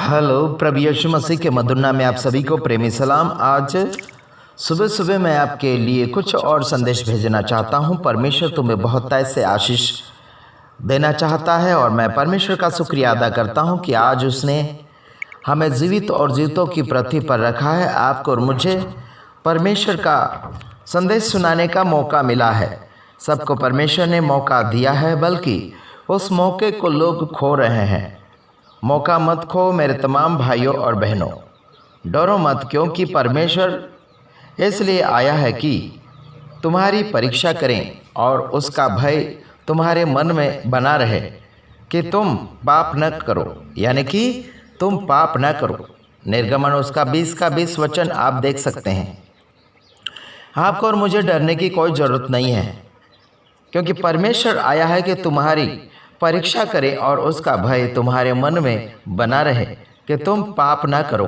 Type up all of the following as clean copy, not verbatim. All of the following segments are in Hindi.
हेलो, प्रभु यीशु मसीह के मधुर नाम में आप सभी को प्रेमी सलाम। आज सुबह सुबह मैं आपके लिए कुछ और संदेश भेजना चाहता हूं। परमेश्वर तुम्हें बहुत से आशीष देना चाहता है और मैं परमेश्वर का शुक्रिया अदा करता हूं कि आज उसने हमें जीवित और जीवितों की पृथ्वी पर रखा है। आपको और मुझे परमेश्वर का संदेश सुनाने का मौका मिला है। सबको परमेश्वर ने मौका दिया है, बल्कि उस मौके को लोग खो रहे हैं। मौका मत खो मेरे तमाम भाइयों और बहनों, डरो मत, क्योंकि परमेश्वर इसलिए आया है कि तुम्हारी परीक्षा करें और उसका भय तुम्हारे मन में बना रहे कि तुम पाप न करो, यानी कि तुम पाप न करो। निर्गमन उसका 20 वचन आप देख सकते हैं। आपको और मुझे डरने की कोई ज़रूरत नहीं है, क्योंकि परमेश्वर आया है कि तुम्हारी परीक्षा करे और उसका भय तुम्हारे मन में बना रहे कि तुम पाप ना करो।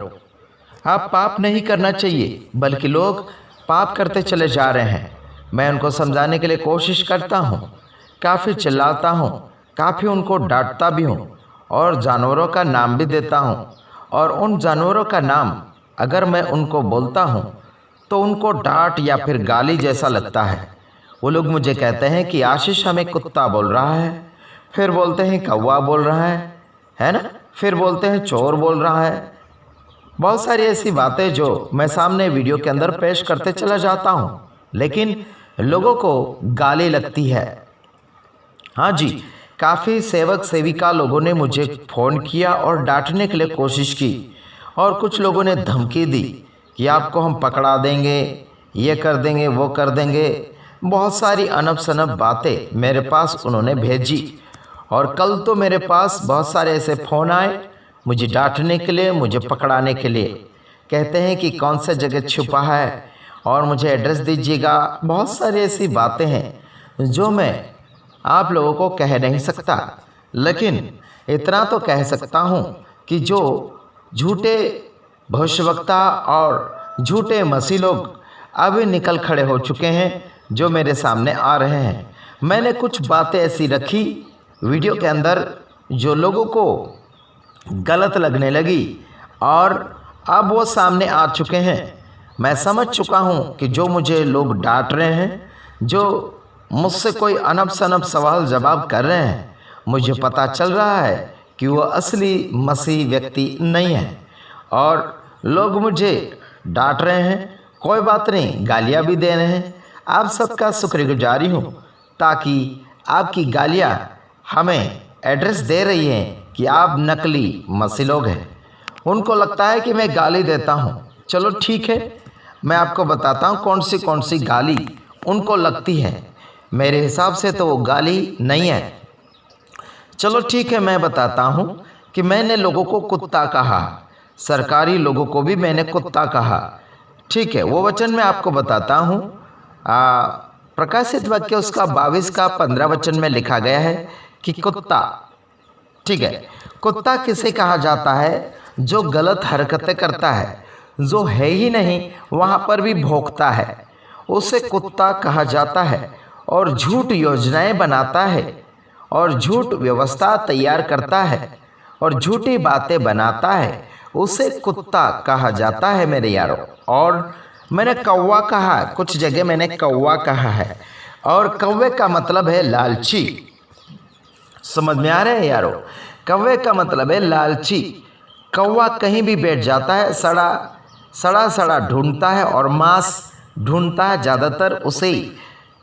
आप पाप नहीं करना चाहिए, बल्कि लोग पाप करते चले जा रहे हैं। मैं उनको समझाने के लिए कोशिश करता हूँ, काफ़ी चिल्लाता हूँ, काफ़ी उनको डांटता भी हूँ और जानवरों का नाम भी देता हूँ। और उन जानवरों का नाम अगर मैं उनको बोलता हूँ तो उनको डांट या फिर गाली जैसा लगता है। वो लोग मुझे कहते हैं कि आशीष हमें कुत्ता बोल रहा है, फिर बोलते हैं कौवा बोल रहा है ना, फिर बोलते हैं चोर बोल रहा है। बहुत सारी ऐसी बातें जो मैं सामने वीडियो के अंदर पेश करते चला जाता हूँ, लेकिन लोगों को गाली लगती है। हाँ जी, काफ़ी सेवक सेविका लोगों ने मुझे फ़ोन किया और डांटने के लिए कोशिश की, और कुछ लोगों ने धमकी दी कि आपको हम पकड़ा देंगे, ये कर देंगे, वो कर देंगे। बहुत सारी अनब सनब बातें मेरे पास उन्होंने भेजी। और कल तो मेरे पास बहुत सारे ऐसे फ़ोन आए मुझे डांटने के लिए, मुझे पकड़ाने के लिए। कहते हैं कि कौन सा जगह छुपा है और मुझे एड्रेस दीजिएगा। बहुत सारी ऐसी बातें हैं जो मैं आप लोगों को कह नहीं सकता, लेकिन इतना तो कह सकता हूँ कि जो झूठे भविष्यवक्ता और झूठे मसीह लोग अभी निकल खड़े हो चुके हैं, जो मेरे सामने आ रहे हैं। मैंने कुछ बातें ऐसी रखी वीडियो के अंदर जो लोगों को गलत लगने लगी, और अब वो सामने आ चुके हैं। मैं समझ चुका हूँ कि जो मुझे लोग डांट रहे हैं, जो मुझसे कोई अनब सनब सवाल जवाब कर रहे हैं, मुझे पता चल रहा है कि वो असली मसीह व्यक्ति नहीं है। और लोग मुझे डांट रहे हैं, कोई बात नहीं, गालियाँ भी दे रहे हैं। आप सबका शुक्रगुजारी हूँ, ताकि आपकी गालियाँ हमें एड्रेस दे रही हैं कि आप नकली मसीह लोग हैं। उनको लगता है कि मैं गाली देता हूँ। चलो ठीक है, मैं आपको बताता हूँ कौन सी गाली उनको लगती है। मेरे हिसाब से तो वो गाली नहीं है। चलो ठीक है, मैं बताता हूँ कि मैंने लोगों को कुत्ता कहा, सरकारी लोगों को भी मैंने कुत्ता कहा। ठीक है, वो वचन मैं आपको बताता हूँ। प्रकाशित वाक्य उसका 22 वचन में लिखा गया है कि कुत्ता, ठीक है, कुत्ता किसे कहा जाता है? जो गलत हरकतें करता है, जो है ही नहीं वहाँ पर भी भौंकता है, उसे कुत्ता कहा जाता है। और झूठ योजनाएं बनाता है और झूठ व्यवस्था तैयार करता है और झूठी बातें बनाता है, उसे कुत्ता कहा जाता है मेरे यारों। और मैंने कौवा कहा, कुछ जगह मैंने कौवा कहा है, और कौवे का मतलब है लालची। समझ में आ रहे हैं यारों? कौवे का मतलब है लालची। कौवा कहीं भी बैठ जाता है, सड़ा ढूंढता है और मांस ढूंढता है। ज़्यादातर उसे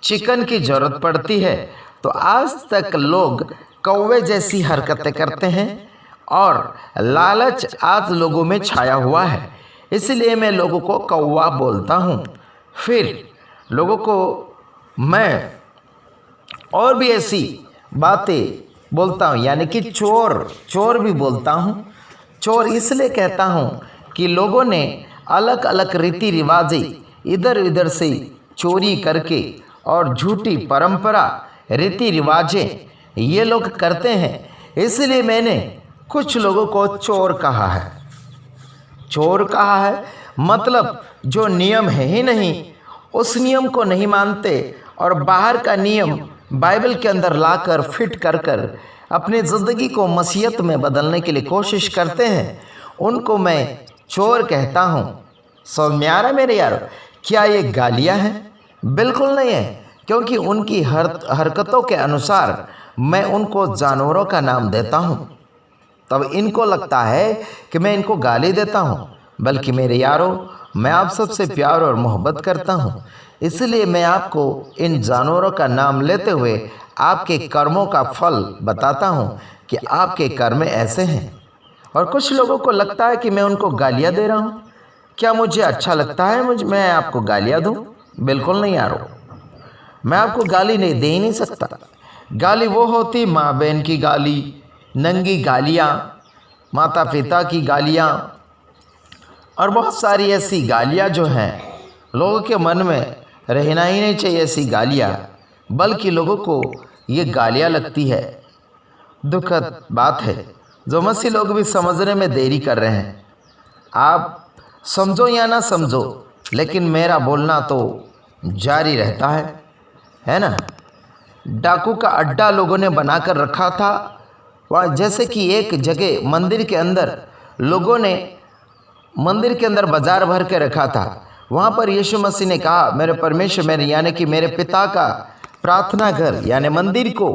चिकन की ज़रूरत पड़ती है। तो आज तक लोग कौवे जैसी हरकतें करते हैं और लालच आज लोगों में छाया हुआ है। इसलिए मैं लोगों को कौवा बोलता हूँ। फिर लोगों को मैं और भी ऐसी बातें बोलता हूँ, यानी कि चोर भी बोलता हूँ। चोर इसलिए कहता हूँ कि लोगों ने अलग अलग रीति रिवाजें इधर उधर से चोरी करके और झूठी परंपरा रीति रिवाजें ये लोग करते हैं, इसलिए मैंने कुछ लोगों को चोर कहा है। चोर कहा है मतलब जो नियम है ही नहीं, उस नियम को नहीं मानते और बाहर का नियम बाइबल के अंदर लाकर फिट कर अपनी ज़िंदगी को मसीहत में बदलने के लिए कोशिश करते हैं, उनको मैं चोर कहता हूँ। समझ में आ रहा है मेरे यारो? क्या ये गालियाँ हैं? बिल्कुल नहीं है, क्योंकि उनकी हरकतों के अनुसार मैं उनको जानवरों का नाम देता हूँ। तब इनको लगता है कि मैं इनको गाली देता हूँ, बल्कि मेरे यारों, मैं आप सबसे प्यार और मोहब्बत करता हूँ। इसलिए मैं आपको इन जानवरों का नाम लेते हुए आपके कर्मों का फल बताता हूँ कि आपके कर्म ऐसे हैं। और कुछ लोगों को लगता है कि मैं उनको गालियाँ दे रहा हूँ। क्या मुझे अच्छा लगता है मैं आपको गालियाँ दूँ? बिल्कुल नहीं यारो, मैं आपको गाली नहीं दे ही नहीं सकता। गाली वो होती माँ बहन की गाली, नंगी गालियाँ, माता पिता की गालियाँ और बहुत सारी ऐसी गालियाँ जो हैं लोगों के मन में रहना ही नहीं चाहिए। ऐसी गालियाँ, बल्कि लोगों को ये गालियाँ लगती है। दुखद बात है जो मसीह लोग भी समझने में देरी कर रहे हैं। आप समझो या ना समझो, लेकिन मेरा बोलना तो जारी रहता है ना। डाकू का अड्डा लोगों ने बनाकर रखा था वहाँ, जैसे कि एक जगह मंदिर के अंदर लोगों ने मंदिर के अंदर बाजार भर के रखा था। वहाँ पर यीशु मसीह ने कहा, मेरे परमेश्वर, मेरे यानी कि मेरे पिता का प्रार्थना घर यानी मंदिर को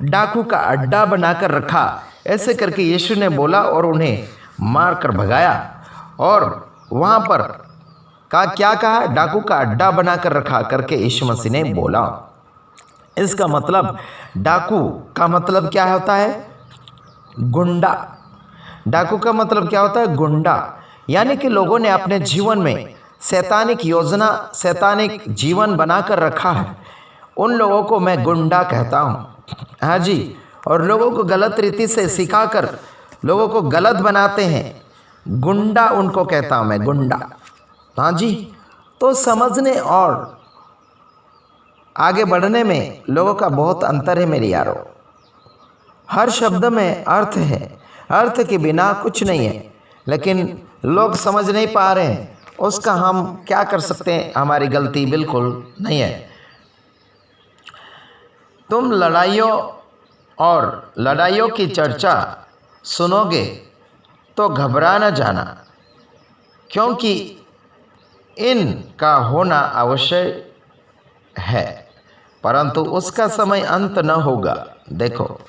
डाकू का अड्डा बनाकर रखा। ऐसे करके यीशु ने बोला और उन्हें मार कर भगाया। और वहाँ पर क्या कहा? डाकू का अड्डा बनाकर रखा करके यीशु मसीह ने बोला। इसका मतलब डाकू का मतलब क्या होता है? गुंडा। डाकू का मतलब क्या होता है? गुंडा। यानी कि लोगों ने अपने जीवन में शैतानिक योजना, शैतानिक जीवन बनाकर रखा है। उन लोगों को मैं गुंडा कहता हूँ। हाँ जी, और लोगों को गलत रीति से सिखाकर लोगों को गलत बनाते हैं। गुंडा उनको कहता हूँ मैं, गुंडा। हाँ जी, तो समझने और आगे बढ़ने में लोगों का बहुत अंतर है मेरे यारों। हर शब्द में अर्थ है, अर्थ के बिना कुछ नहीं है, लेकिन लोग समझ नहीं पा रहे हैं। उसका हम क्या कर सकते हैं? हमारी गलती बिल्कुल नहीं है। तुम लड़ाइयों की चर्चा सुनोगे तो घबरा न जाना, क्योंकि इनका होना आवश्यक है, परंतु उसका समय अंत न होगा। देखो,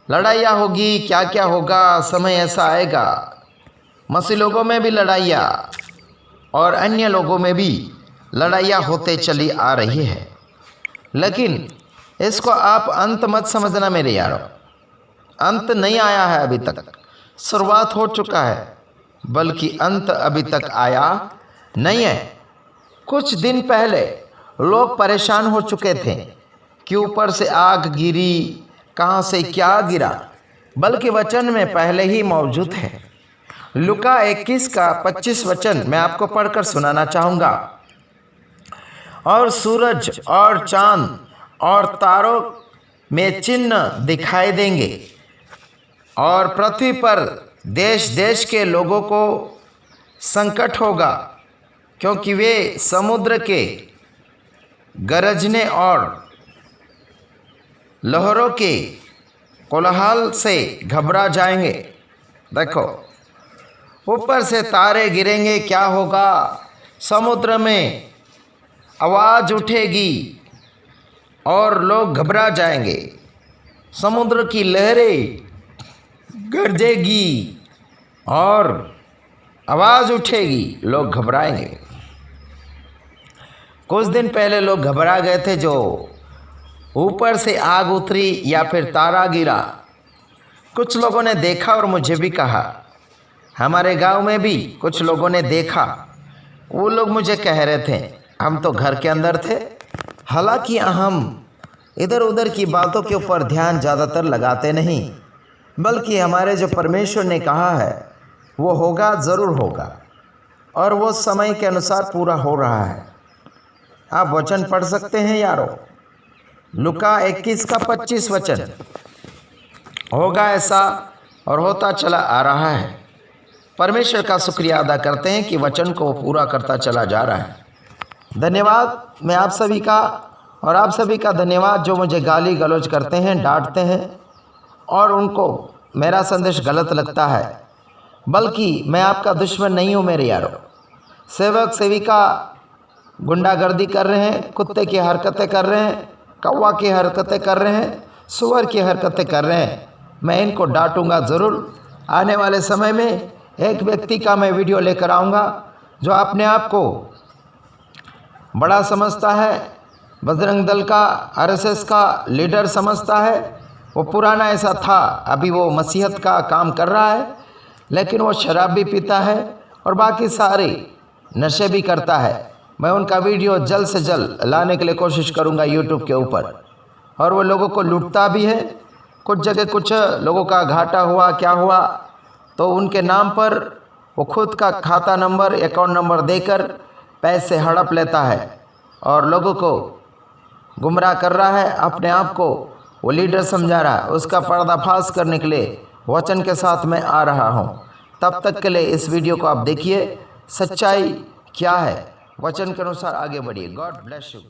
लड़ाइयाँ होगी, क्या क्या होगा, समय ऐसा आएगा। मसीह लोगों में भी लड़ाइयाँ और अन्य लोगों में भी लड़ाइयाँ होते चली आ रही है, लेकिन इसको आप अंत मत समझना मेरे यारों। अंत नहीं आया है अभी तक, शुरुआत हो चुका है, बल्कि अंत अभी तक आया नहीं है। कुछ दिन पहले लोग परेशान हो चुके थे कि ऊपर से आग गिरी, कहाँ से क्या गिरा, बल्कि वचन में पहले ही मौजूद है। लूका 21 का 25 वचन मैं आपको पढ़कर सुनाना चाहूँगा। और सूरज और चांद और तारों में चिन्ह दिखाई देंगे, और पृथ्वी पर देश देश के लोगों को संकट होगा, क्योंकि वे समुद्र के गरजने और लहरों के कोलाहल से घबरा जाएंगे। देखो, ऊपर से तारे गिरेंगे, क्या होगा? समुद्र में आवाज़ उठेगी और लोग घबरा जाएंगे। समुद्र की लहरें गरजेगी और आवाज़ उठेगी, लोग घबराएंगे। कुछ दिन पहले लोग घबरा गए थे, जो ऊपर से आग उतरी या फिर तारा गिरा। कुछ लोगों ने देखा और मुझे भी कहा, हमारे गांव में भी कुछ लोगों ने देखा। वो लोग मुझे कह रहे थे, हम तो घर के अंदर थे। हालांकि हम इधर उधर की बातों के ऊपर ध्यान ज़्यादातर लगाते नहीं, बल्कि हमारे जो परमेश्वर ने कहा है वो होगा, ज़रूर होगा, और वो समय के अनुसार पूरा हो रहा है। आप वचन पढ़ सकते हैं यारों, लूका 21 का 25 वचन। होगा ऐसा और होता चला आ रहा है। परमेश्वर का शुक्रिया अदा करते हैं कि वचन को पूरा करता चला जा रहा है। धन्यवाद मैं आप सभी का, और आप सभी का धन्यवाद जो मुझे गाली गलौज करते हैं, डांटते हैं, और उनको मेरा संदेश गलत लगता है। बल्कि मैं आपका दुश्मन नहीं हूँ मेरे यारों। सेवक सेविका गुंडागर्दी कर रहे हैं, कुत्ते की हरकतें कर रहे हैं, कौवा की हरकतें कर रहे हैं, सुअर की हरकतें कर रहे हैं। मैं इनको डांटूंगा ज़रूर। आने वाले समय में एक व्यक्ति का मैं वीडियो लेकर आऊँगा जो अपने आप को बड़ा समझता है, बजरंग दल का, आरएसएस का लीडर समझता है। वो पुराना ऐसा था, अभी वो मसीहत का काम कर रहा है, लेकिन वो शराब भी पीता है और बाकी सारे नशे भी करता है। मैं उनका वीडियो जल्द से जल्द लाने के लिए कोशिश करूंगा यूट्यूब के ऊपर। और वो लोगों को लूटता भी है। कुछ जगह कुछ लोगों का घाटा हुआ, क्या हुआ, तो उनके नाम पर वो खुद का खाता नंबर, अकाउंट नंबर देकर पैसे हड़प लेता है और लोगों को गुमराह कर रहा है। अपने आप को वो लीडर समझा रहा है। उसका पर्दाफाश करने के लिए वचन के साथ मैं आ रहा हूँ। तब तक के लिए इस वीडियो को आप देखिए, सच्चाई क्या है, वचन के अनुसार आगे बढ़िए। God bless you.